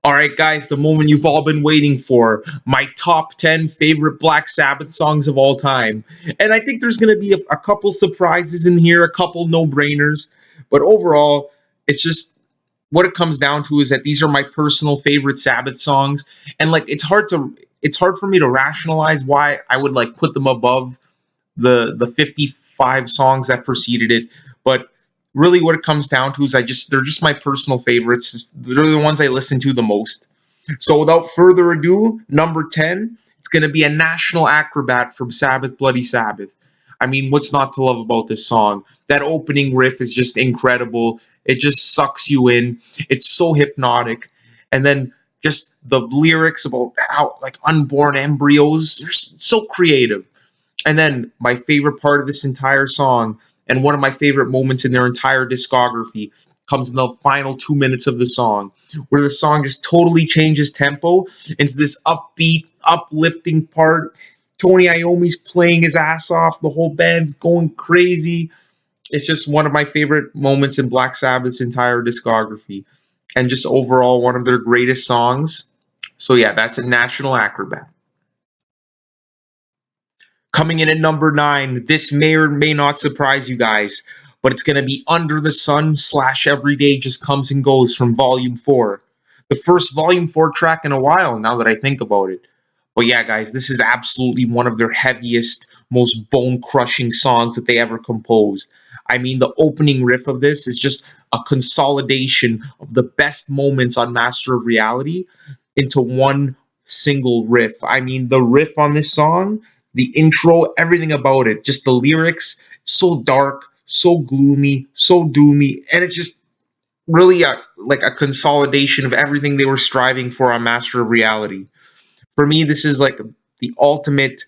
All right, guys, the moment you've all been waiting for. My top 10 favorite Black Sabbath songs of all time. And I think there's going to be a couple surprises in here, a couple no-brainers. But overall, it's just what it comes down to is that these are my personal favorite Sabbath songs. And like it's hard for me to rationalize why I would like put them above the 55 songs that preceded it. But really what it comes down to is they're just my personal favorites. They're the ones I listen to the most. So without further ado, number 10, it's going to be a national acrobat from Sabbath Bloody Sabbath. I mean, what's not to love about this song? That opening riff is just incredible. It just sucks you in. It's so hypnotic. And then just the lyrics about how like unborn embryos, they're so creative. And then my favorite part of this entire song, and one of my favorite moments in their entire discography, comes in the final 2 minutes of the song, where the song just totally changes tempo into this upbeat, uplifting part. Tony Iommi's playing his ass off. The whole band's going crazy. It's just one of my favorite moments in Black Sabbath's entire discography, and just overall one of their greatest songs. So yeah, that's a national acrobat. Coming in at number 9, this may or may not surprise you guys, but it's going to be Under the Sun slash Every Day Just Comes and Goes from Volume 4. The first Volume 4 track in a while, now that I think about it. But yeah, guys, this is absolutely one of their heaviest, most bone-crushing songs that they ever composed. I mean, the opening riff of this is just a consolidation of the best moments on Master of Reality into one single riff. I mean, the riff on this song, the intro, everything about it, just the lyrics, so dark, so gloomy, so doomy, and it's just really like a consolidation of everything they were striving for on Master of Reality. For me, this is like the ultimate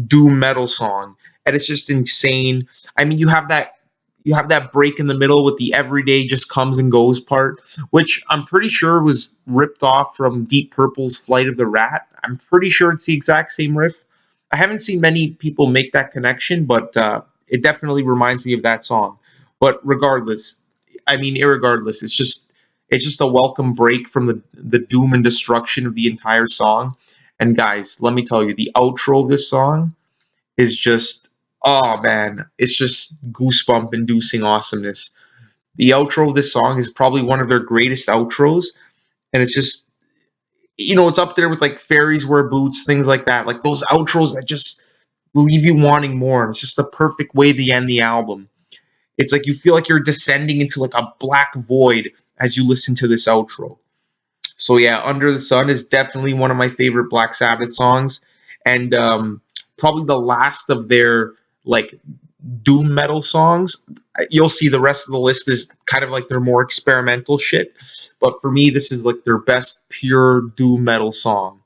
doom metal song, and it's just insane. I mean, you have that break in the middle with the everyday just comes and goes part, which I'm pretty sure was ripped off from Deep Purple's Flight of the Rat. I'm pretty sure it's the exact same riff. I haven't seen many people make that connection, but it definitely reminds me of that song. But regardless, I mean, irregardless, it's just a welcome break from the doom and destruction of the entire song. And guys, let me tell you, the outro of this song is just, oh man, it's just goosebump inducing awesomeness. The outro of this song is probably one of their greatest outros, and it's just, it's up there with like Fairies Wear Boots, things like that. Like those outros that just leave you wanting more. And it's just the perfect way to end the album. It's like you feel like you're descending into like a black void as you listen to this outro. So yeah, Under the Sun is definitely one of my favorite Black Sabbath songs, and probably the last of their like doom metal songs. You'll see the rest of the list is kind of like their more experimental shit, but for me, this is like their best pure doom metal song.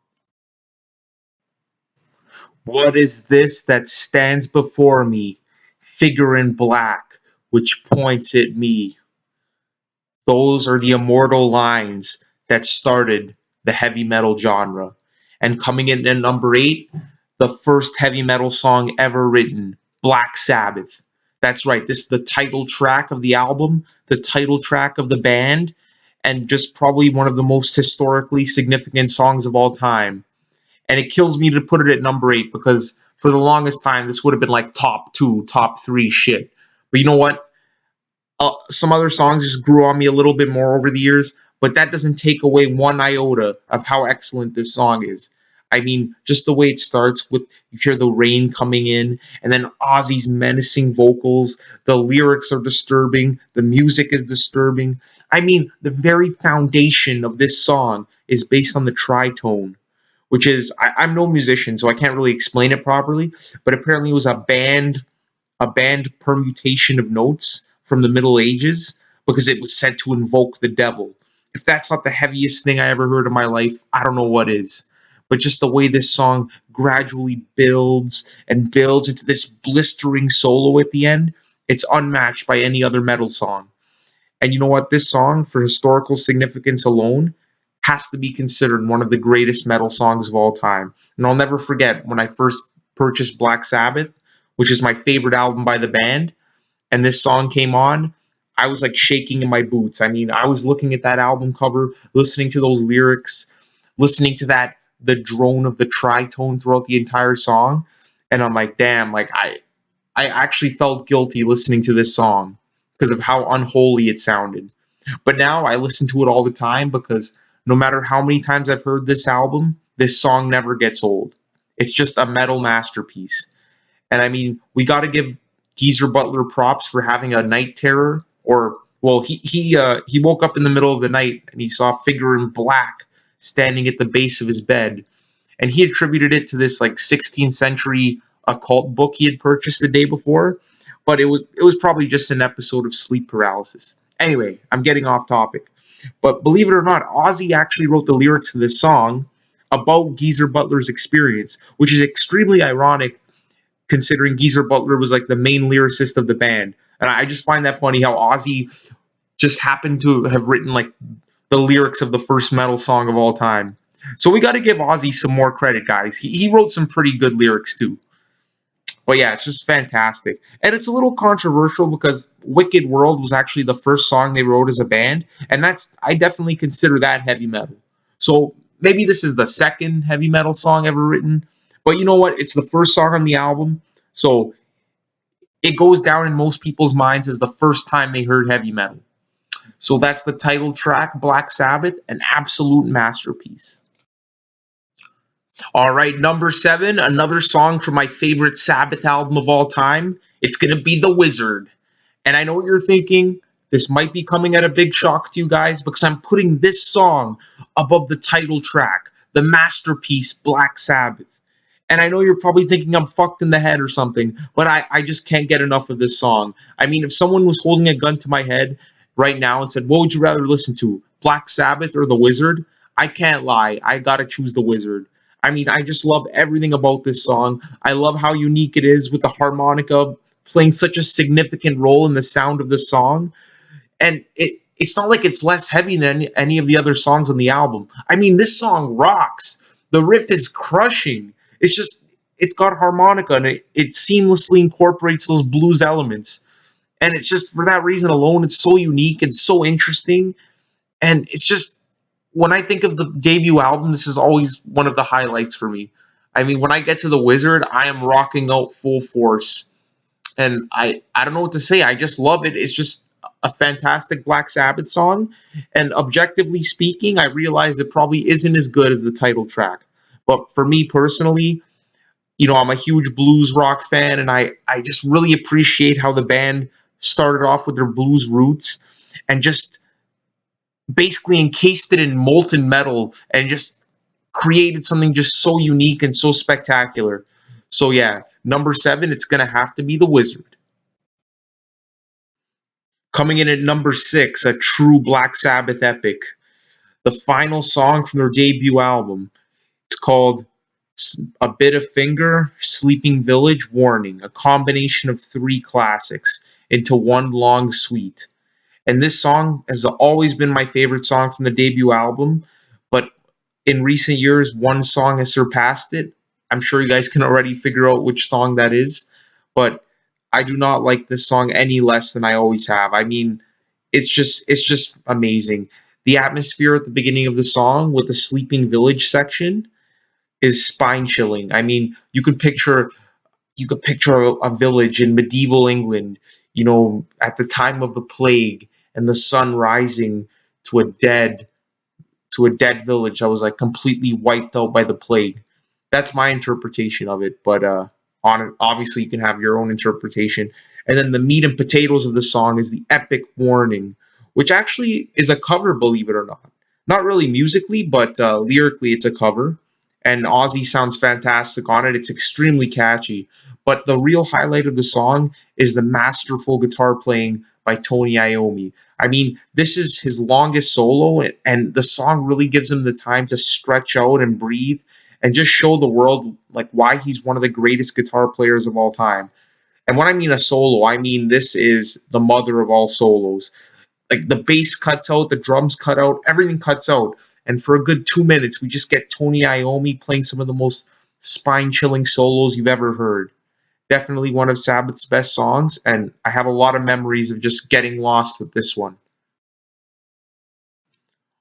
What is this that stands before me, figure in black, which points at me? Those are the immortal lines that started the heavy metal genre. And coming in at number 8, the first heavy metal song ever written, Black Sabbath. That's right, this is the title track of the album, the title track of the band, and just probably one of the most historically significant songs of all time. And it kills me to put it at number 8 because for the longest time, this would have been like top 2, top 3 shit. But you know what? Some other songs just grew on me a little bit more over the years, but that doesn't take away one iota of how excellent this song is. I mean, just the way it starts with you hear the rain coming in, and then Ozzy's menacing vocals. The lyrics are disturbing. The music is disturbing. I mean, the very foundation of this song is based on the tritone, which is I'm no musician, so I can't really explain it properly. But apparently, it was a band permutation of notes from the Middle Ages because it was said to invoke the devil. If that's not the heaviest thing I ever heard in my life, I don't know what is. But just the way this song gradually builds and builds into this blistering solo at the end, it's unmatched by any other metal song. And you know what? This song, for historical significance alone, has to be considered one of the greatest metal songs of all time. And I'll never forget when I first purchased Black Sabbath, which is my favorite album by the band, and this song came on, I was like shaking in my boots. I mean, I was looking at that album cover, listening to those lyrics, listening to that the drone of the tritone throughout the entire song, and I'm like, damn, like I actually felt guilty listening to this song because of how unholy it sounded. But now I listen to it all the time because no matter how many times I've heard this album, this song never gets old. It's just a metal masterpiece. And I mean, we got to give Geezer Butler props for having a night terror. Or well, he woke up in the middle of the night and he saw a figure in black standing at the base of his bed, and he attributed it to this like 16th century occult book he had purchased the day before. But it was probably just an episode of sleep paralysis. Anyway, I'm getting off topic. But believe it or not, Ozzy actually wrote the lyrics to this song about Geezer Butler's experience, which is extremely ironic considering Geezer Butler was like the main lyricist of the band. And I just find that funny how Ozzy just happened to have written like the lyrics of the first metal song of all time. So we got to give Ozzy some more credit, guys. He wrote some pretty good lyrics too. But yeah, it's just fantastic. And it's a little controversial because Wicked World was actually the first song they wrote as a band. And I definitely consider that heavy metal. So maybe this is the second heavy metal song ever written. But you know what? It's the first song on the album. So it goes down in most people's minds as the first time they heard heavy metal. So that's the title track, Black Sabbath, an absolute masterpiece. All right, number 7, another song from my favorite Sabbath album of all time. It's going to be The Wizard. And I know what you're thinking. This might be coming at a big shock to you guys because I'm putting this song above the title track, the masterpiece, Black Sabbath. And I know you're probably thinking I'm fucked in the head or something, but I just can't get enough of this song. I mean, if someone was holding a gun to my head right now and said, what would you rather listen to, Black Sabbath or The Wizard? I can't lie. I gotta choose The Wizard. I mean, I just love everything about this song. I love how unique it is with the harmonica playing such a significant role in the sound of the song. And it's not like it's less heavy than any of the other songs on the album. I mean, this song rocks. The riff is crushing. It's got harmonica and it seamlessly incorporates those blues elements. And it's just for that reason alone, it's so unique and so interesting. And it's just, when I think of the debut album, this is always one of the highlights for me. I mean, when I get to The Wizard, I am rocking out full force. And I don't know what to say. I just love it. It's just a fantastic Black Sabbath song. And objectively speaking, I realize it probably isn't as good as the title track. But for me personally, I'm a huge blues rock fan, and I just really appreciate how the band started off with their blues roots and just basically encased it in molten metal and just created something just so unique and so spectacular. So yeah, number 7, it's gonna have to be The Wizard. Coming in at number 6, a true Black Sabbath epic, the final song from their debut album. It's called A Bit of Finger, Sleeping Village, Warning, a combination of 3 classics into one long suite. And this song has always been my favorite song from the debut album, but in recent years, one song has surpassed it. I'm sure you guys can already figure out which song that is, but I do not like this song any less than I always have. I mean, it's just amazing. The atmosphere at the beginning of the song with the Sleeping Village section is spine chilling. I mean, you could picture a village in medieval England, at the time of the plague, and the sun rising to a dead village that was like completely wiped out by the plague. That's my interpretation of it, but obviously you can have your own interpretation. And then the meat and potatoes of the song is the epic warning, which actually is a cover, believe it or not. Not really musically, but lyrically, it's a cover. And Ozzy sounds fantastic on it. It's extremely catchy. But the real highlight of the song is the masterful guitar playing by Tony Iommi. I mean, this is his longest solo, and the song really gives him the time to stretch out and breathe and just show the world like why he's one of the greatest guitar players of all time. And when I mean a solo, I mean this is the mother of all solos. Like the bass cuts out, the drums cut out, everything cuts out. And for a good 2 minutes, we just get Tony Iommi playing some of the most spine-chilling solos you've ever heard. Definitely one of Sabbath's best songs, and I have a lot of memories of just getting lost with this one.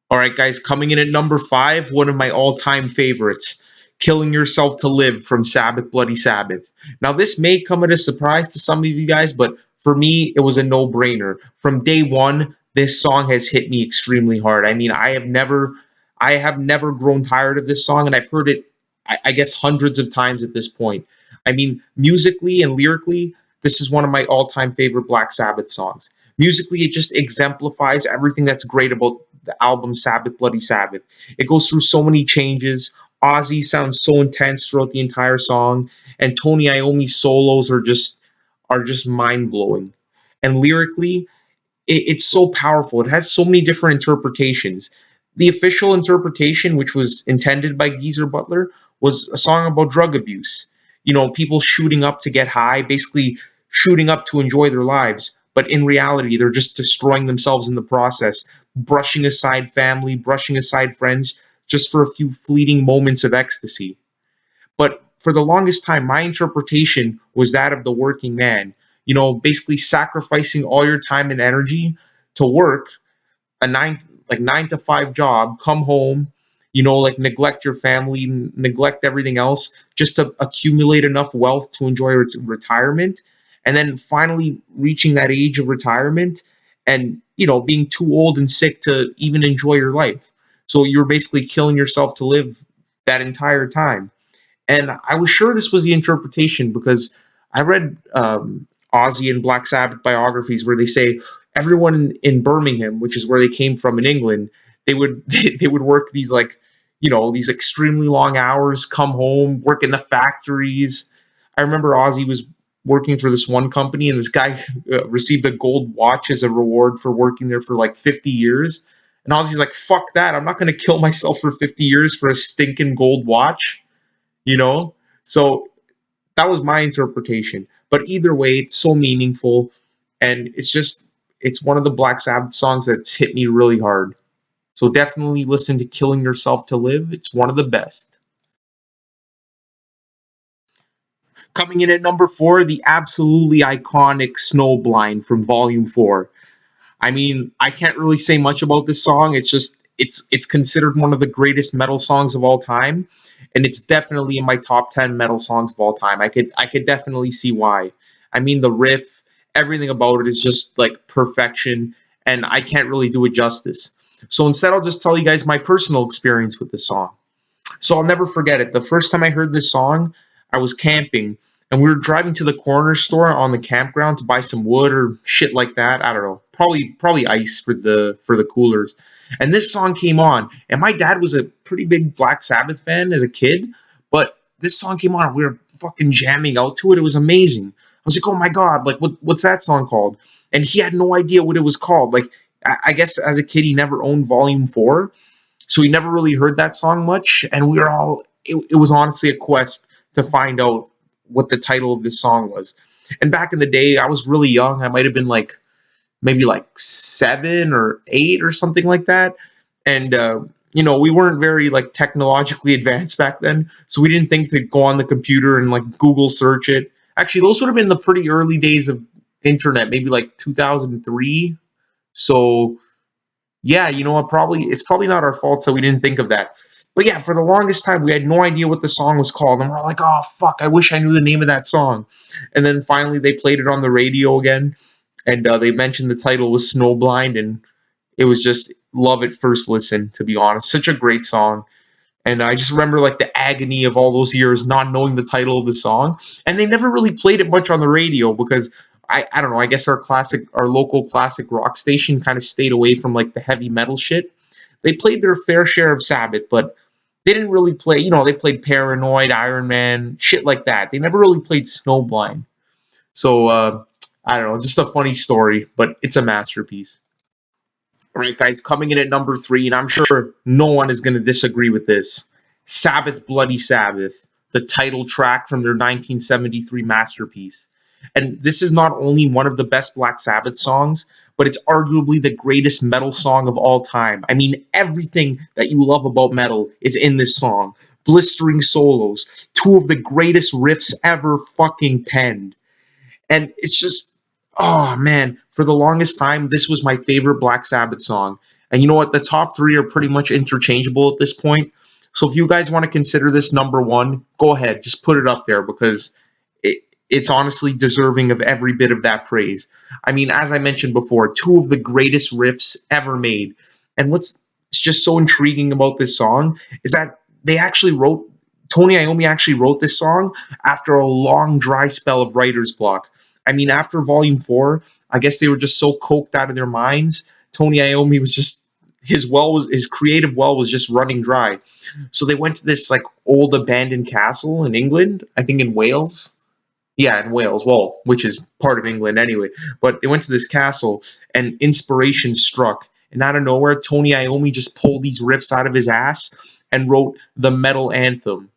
All right, guys, coming in at number 5, one of my all-time favorites, "Killing Yourself to Live" from Sabbath Bloody Sabbath. Now, this may come as a surprise to some of you guys, but for me, it was a no-brainer. From day one, this song has hit me extremely hard. I mean, I have never grown tired of this song, and I've heard it, I guess, hundreds of times at this point. I mean, musically and lyrically, this is one of my all-time favorite Black Sabbath songs. Musically, it just exemplifies everything that's great about the album Sabbath Bloody Sabbath. It goes through so many changes. Ozzy sounds so intense throughout the entire song, and Tony Iommi's solos are just mind blowing. And lyrically, it's so powerful. It has so many different interpretations. The official interpretation, which was intended by Geezer Butler, was a song about drug abuse. People shooting up to get high, basically shooting up to enjoy their lives. But in reality, they're just destroying themselves in the process, brushing aside family, brushing aside friends, just for a few fleeting moments of ecstasy. But for the longest time, my interpretation was that of the working man, basically sacrificing all your time and energy to work a 9 to 5 job, come home, like neglect your family, neglect everything else, just to accumulate enough wealth to enjoy retirement, and then finally reaching that age of retirement, and being too old and sick to even enjoy your life. So you're basically killing yourself to live that entire time. And I was sure this was the interpretation because I read Ozzy and Black Sabbath biographies where they say everyone in Birmingham, which is where they came from in England, they would they would work these these extremely long hours, come home, work in the factories. I remember Ozzy was working for this one company, and this guy received a gold watch as a reward for working there for like 50 years. And Ozzy's like, "Fuck that! I'm not going to kill myself for 50 years for a stinking gold watch." you know so that was my interpretation, but either way, it's so meaningful, and it's one of the Black Sabbath songs that's hit me really hard. So definitely listen to "Killing Yourself to Live." It's one of the best. Coming in at number 4, the absolutely iconic "Snowblind" from Volume 4. I mean, I can't really say much about this song. It's considered one of the greatest metal songs of all time, and it's definitely in my top 10 metal songs of all time. I could definitely see why. I mean, the riff, everything about it is just like perfection, and I can't really do it justice. So instead, I'll just tell you guys my personal experience with this song. So I'll never forget it. The first time I heard this song, I was camping, and we were driving to the corner store on the campground to buy some wood or shit like that. I don't know. Probably ice for the coolers. And this song came on, and my dad was a pretty big Black Sabbath fan as a kid, but this song came on, and we were fucking jamming out to it. It was amazing. I was like, "Oh my god, like what's that song called?" And he had no idea what it was called. Like I guess as a kid he never owned Volume 4, so we never really heard that song much, and we were all it was honestly a quest to find out what the title of this song was. And back in the day, I was really young. I might have been like maybe like 7 or 8 or something like that. And we weren't very like technologically advanced back then, so we didn't think to go on the computer and like Google search it. Actually, those would have been the pretty early days of internet, maybe like 2003. So yeah, you know what? It's probably not our fault, so we didn't think of that. But yeah, for the longest time, we had no idea what the song was called, and we're like, "Oh fuck, I wish I knew the name of that song." And then finally, they played it on the radio again, and they mentioned the title was "Snowblind," and it was just love at first listen. To be honest, such a great song. And I just remember like the agony of all those years not knowing the title of the song. And they never really played it much on the radio because I don't know, I guess our local classic rock station kind of stayed away from like the heavy metal shit. They played their fair share of Sabbath, but they didn't really play, they played Paranoid, Iron Man, shit like that. They never really played Snowblind. So I don't know, just a funny story, but it's a masterpiece. All right, guys, coming in at number 3, and I'm sure no one is going to disagree with this. Sabbath Bloody Sabbath, the title track from their 1973 masterpiece. And this is not only one of the best Black Sabbath songs, but it's arguably the greatest metal song of all time. I mean, everything that you love about metal is in this song. blistering solos, two of the greatest riffs ever fucking penned. And it's just, oh man, for the longest time, this was my favorite Black Sabbath song. And you know what? The top three are pretty much interchangeable at this point. So if you guys want to consider this number one, go ahead, just put it up there because it's honestly deserving of every bit of that praise. I mean, as I mentioned before, two of the greatest riffs ever made. And what's just so intriguing about this song is that they actually wrote, Tony Iommi actually wrote this song after a long dry spell of writer's block. I mean, after Volume 4, I guess they were just so coked out of their minds. Tony Iommi was just, his creative well was just running dry. So they went to this like old abandoned castle in England, I think in Wales. Yeah, in Wales, well, which is part of England anyway. But they went to this castle and inspiration struck. And out of nowhere, Tony Iommi just pulled these riffs out of his ass and wrote the metal anthem.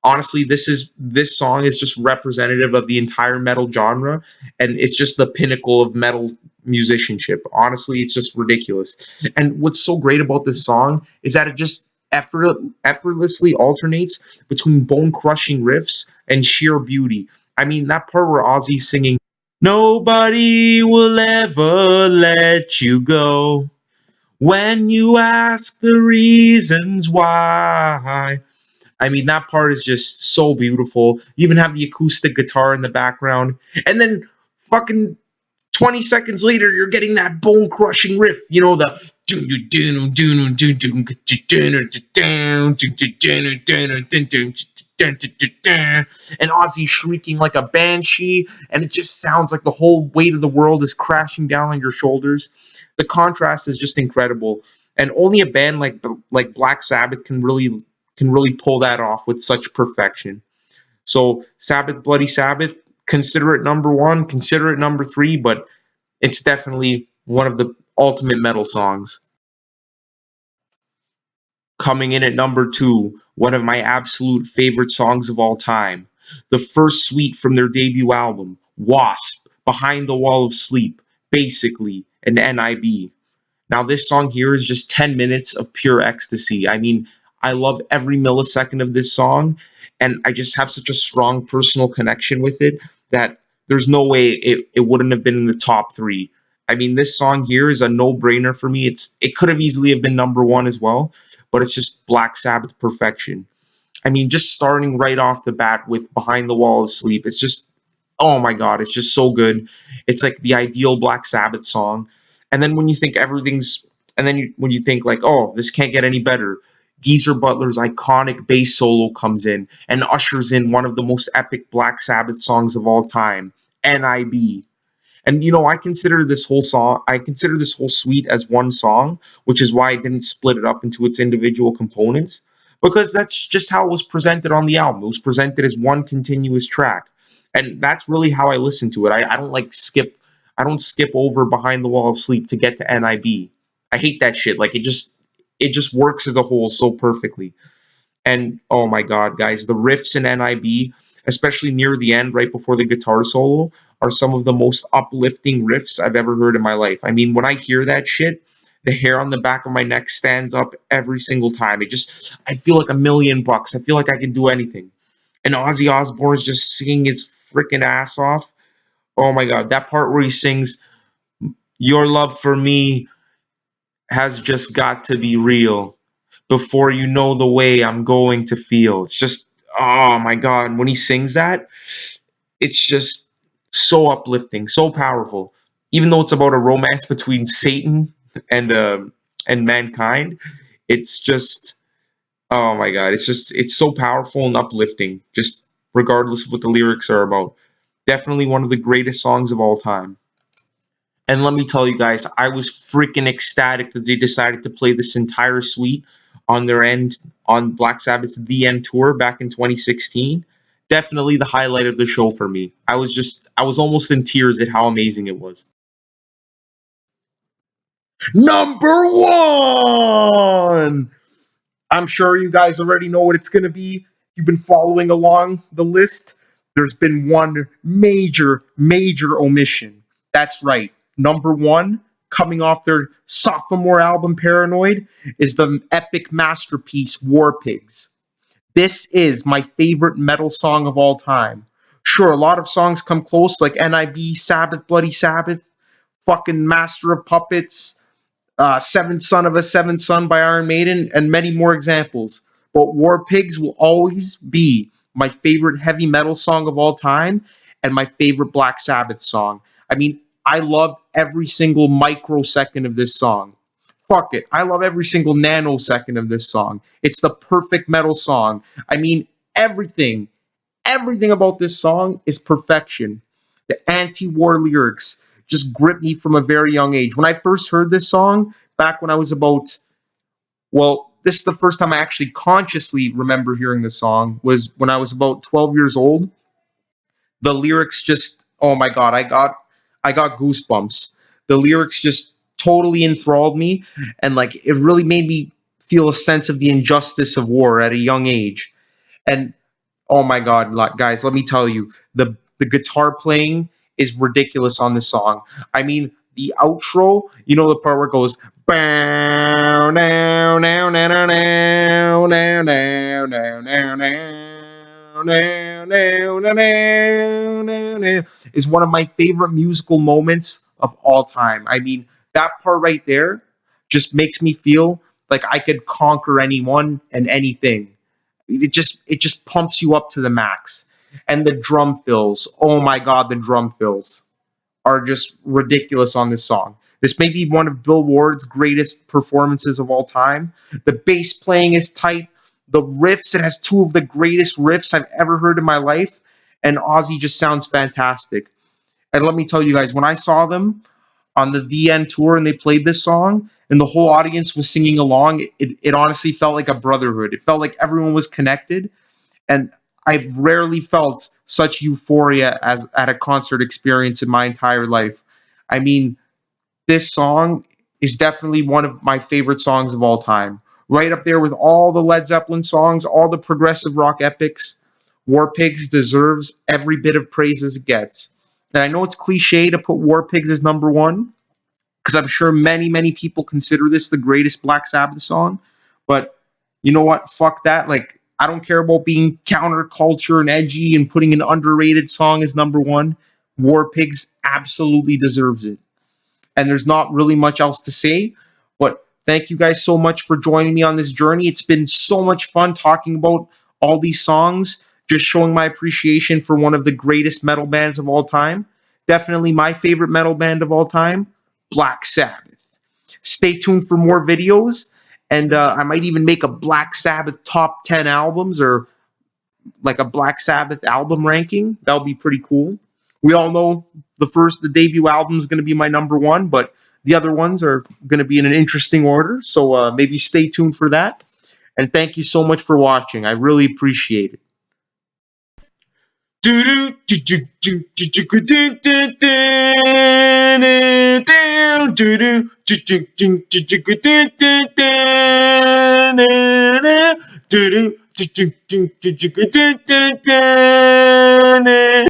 Honestly, this song is just representative of the entire metal genre, and it's just the pinnacle of metal musicianship. Honestly, it's just ridiculous. And what's so great about this song is that it just effortlessly alternates between bone-crushing riffs and sheer beauty. I mean, that part where Ozzy's singing, "Nobody will ever let you go when you ask the reasons why." I mean, that part is just so beautiful. You even have the acoustic guitar in the background. And then fucking 20 seconds later, you're getting that bone crushing riff. You know, the. And Ozzy shrieking like a banshee. And it just sounds like the whole weight of the world is crashing down on your shoulders. The contrast is just incredible. And only a band like Black Sabbath can really pull that off with such perfection. So Sabbath, Bloody Sabbath, consider it number one, consider it number three, but it's definitely one of the ultimate metal songs. Coming in at number two, one of my absolute favorite songs of all time, the first suite from their debut album, WASP, Behind the Wall of Sleep, Bassically, and N.I.B. Now, this song here is just 10 minutes of pure ecstasy. I mean, I love every millisecond of this song, and I just have such a strong personal connection with it that there's no way it wouldn't have been in the top three. I mean, this song here is a no-brainer for me. It could have easily have been number one as well, but it's just Black Sabbath perfection. I mean, just starting right off the bat with Behind the Wall of Sleep, it's just, oh my God, it's just so good. It's like the ideal Black Sabbath song. And then when you think when you think like, oh, this can't get any better, Geezer Butler's iconic bass solo comes in and ushers in one of the most epic Black Sabbath songs of all time, N.I.B. And you know, I consider this whole suite as one song, which is why I didn't split it up into its individual components, because that's just how it was presented on the album. It was presented as one continuous track. And that's really how I listen to it. I don't skip over Behind the Wall of Sleep to get to N.I.B. I hate that shit. Like it just works as a whole so perfectly. And oh my God, guys, the riffs in N.I.B., especially near the end, right before the guitar solo, are some of the most uplifting riffs I've ever heard in my life. I mean, when I hear that shit, the hair on the back of my neck stands up every single time. I feel like $1,000,000. I feel like I can do anything. And Ozzy Osbourne's just singing his freaking ass off. Oh my God, that part where he sings, "Your love for me has just got to be real before you know the way I'm going to feel." It's just, oh my God. When he sings that, it's just so uplifting, so powerful. Even though it's about a romance between Satan and mankind, it's just, oh my God. It's so powerful and uplifting, just regardless of what the lyrics are about. Definitely one of the greatest songs of all time. And let me tell you guys, I was freaking ecstatic that they decided to play this entire suite on their end on Black Sabbath's The End tour back in 2016. Definitely the highlight of the show for me. I was almost in tears at how amazing it was. Number one! I'm sure you guys already know what it's going to be. You've been following along the list. There's been one major omission. That's right. Number one, coming off their sophomore album Paranoid, is the epic masterpiece War Pigs. This is my favorite metal song of all time. Sure, a lot of songs come close, like N.I.B, Sabbath, Bloody Sabbath, fucking Master of Puppets, Seventh Son of a Seventh Son by Iron Maiden, and many more examples. But War Pigs will always be my favorite heavy metal song of all time and my favorite Black Sabbath song. I mean, I love every single microsecond of this song. Fuck it. I love every single nanosecond of this song. It's the perfect metal song. I mean, everything, everything about this song is perfection. The anti-war lyrics just gripped me from a very young age. When I first heard this song, back when I was about, well, this is the first time I actually consciously remember hearing the song, was when I was about 12 years old. The lyrics just, oh my god, I got goosebumps. The lyrics just totally enthralled me, and like it really made me feel a sense of the injustice of war at a young age. And oh my god, guys, let me tell you, the guitar playing is ridiculous on this song. I mean, the outro, you know the part where it goes bow now now now now now now now now now now now is one of my favorite musical moments of all time. I mean, that part right there just makes me feel like I could conquer anyone and anything. It just pumps you up to the max. And the drum fills, oh my god, the drum fills are just ridiculous on this song. This may be one of Bill Ward's greatest performances of all time. The bass playing is tight. The riffs, it has two of the greatest riffs I've ever heard in my life. And Ozzy just sounds fantastic. And let me tell you guys, when I saw them on the VN tour and they played this song and the whole audience was singing along, it honestly felt like a brotherhood. It felt like everyone was connected, and I've rarely felt such euphoria as at a concert experience in my entire life. I mean, this song is definitely one of my favorite songs of all time. Right up there with all the Led Zeppelin songs, all the progressive rock epics. War Pigs deserves every bit of praise as it gets. And I know it's cliche to put War Pigs as number one, because I'm sure many, many people consider this the greatest Black Sabbath song. But you know what? Fuck that. Like, I don't care about being counterculture and edgy and putting an underrated song as number one. War Pigs absolutely deserves it. And there's not really much else to say. But thank you guys so much for joining me on this journey. It's been so much fun talking about all these songs, just showing my appreciation for one of the greatest metal bands of all time. Definitely my favorite metal band of all time, Black Sabbath. Stay tuned for more videos, and I might even make a Black Sabbath top 10 albums, or like a Black Sabbath album ranking. That would be pretty cool. We all know the debut album is going to be my number one, but the other ones are going to be in an interesting order. So maybe stay tuned for that. And thank you so much for watching. I really appreciate it.